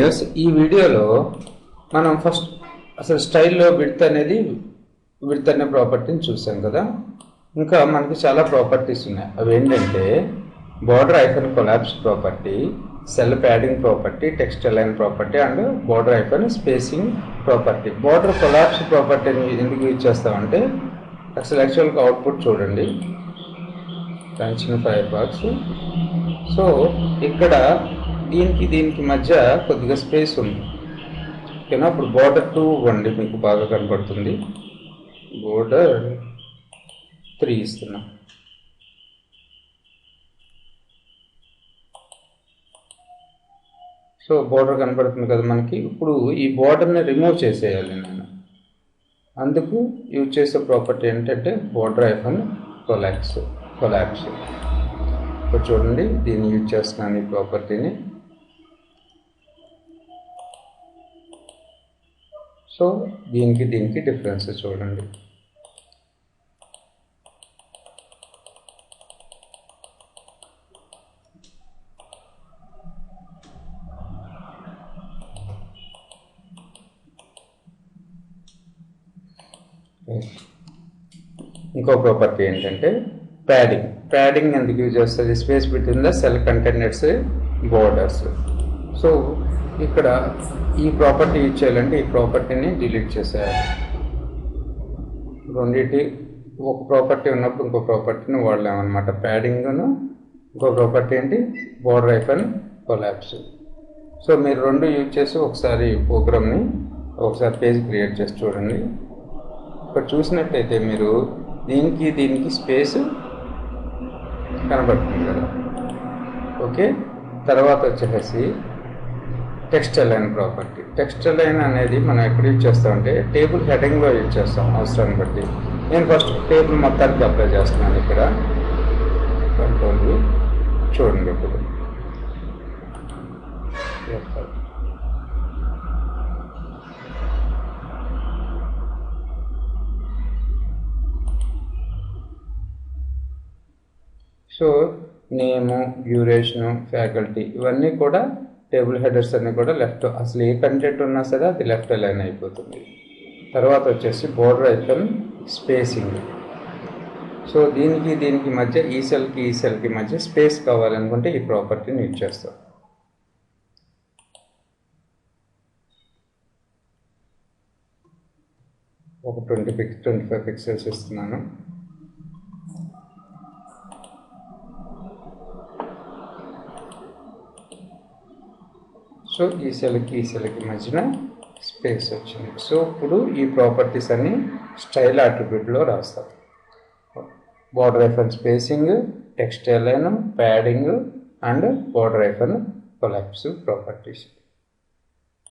Viewers, ఈ వీడియోలో మనం ఫస్ట్ అసలు స్టైల్లో విడ్త్ అనే ప్రాపర్టీని చూసాం కదా. ఇంకా మనకి చాలా ప్రాపర్టీస్ ఉన్నాయి. అవి ఏంటంటే border icon collapse property, cell padding property, text align property and border icon spacing property. Border collapse ప్రాపర్టీని ఎందుకు యూజ్ చేస్తామంటే యాక్చువల్గా అవుట్పుట్ చూడండి, చిన్న ఫైర్ బాక్స్. సో ఇక్కడ దీనికి మధ్య కొద్దిగా స్పేస్ ఉంది, ఓకేనా. ఇప్పుడు బోర్డర్ 2 ఇవ్వండి, మీకు బాగా కనపడుతుంది. బోర్డర్ 3 ఇస్తున్నా. సో బోర్డర్ కనపడుతుంది కదా మనకి. ఇప్పుడు ఈ బోర్డర్ని రిమూవ్ చేసేయాలి నేను. అందుకు యూజ్ చేసే ప్రాపర్టీ ఏంటంటే బోర్డర్ ఐకాన్ కొలాప్స్. ఇప్పుడు చూడండి, దీన్ని యూజ్ చేస్తున్నాను, ఈ ప్రాపర్టీని. సో దీనికి డిఫరెన్స్ చూడండి. ఇంకో ప్రాపర్టీ ఏంటంటే ప్యాడింగ్ ఎందుకు యూజ్ చేస్తుంది? Space between the cell containers borders. So ఇక్కడ ఈ ప్రాపర్టీ యూజ్ చేయాలంటే ఈ ప్రాపర్టీని డిలీట్ చేసేయాలి. రెండింటి ఒక ప్రాపర్టీ ఉన్నప్పుడు ఇంకో ప్రాపర్టీని వాడలేమన్నమాట. ప్యాడింగ్ను ఇంకో ప్రాపర్టీ ఏంటి, బోర్డర్ ఐకాన్ కొలాప్స్. సో మీరు రెండు యూజ్ చేసి ఒకసారి ప్రోగ్రామ్ని ఒకసారి పేజ్ క్రియేట్ చేసి చూడండి. ఇక్కడ చూసినట్టయితే మీరు దీనికి స్పేస్ కనబడుతుంది కదా. ఓకే, తర్వాత వచ్చేసి text align property. Text align అనేది మనం ఎక్కడ యూజ్ చేస్తామంటే టేబుల్ హెడింగ్లో యూజ్ చేస్తాం అవసరాన్ని బట్టి. నేను ఫస్ట్ టేబుల్ మొత్తానికి అప్లై చేస్తున్నాను. ఇక్కడ కంట్రోల్ చూడండి. ఇప్పుడు సో నేము, డ్యూరేషను, ఫ్యాకల్టీ ఇవన్నీ కూడా టేబుల్ హెడర్స్ అన్నీ కూడా లెఫ్ట్, అసలు ఏ కంటెంట్ ఉన్నా సరే అది లెఫ్ట్ అలైన్ అయిపోతుంది. తర్వాత వచ్చేసి బోర్డర్ ఐకాన్ స్పేసింగ్. సో దీనికి మధ్య ఈ సెల్కి మధ్య స్పేస్ కావాలనుకుంటే ఈ ప్రాపర్టీని యూజ్ చేస్తాం. ఒక 25 పిక్సెల్స్ ఇస్తున్నాను. సో ఈ సెల్కి మధ్యన స్పేస్ వచ్చింది. సో ఇప్పుడు ఈ ప్రాపర్టీస్ అన్ని స్టైల్ అట్రిబ్యూట్లో రాస్తాం. Border icon spacing, text align, padding and border icon collapse properties.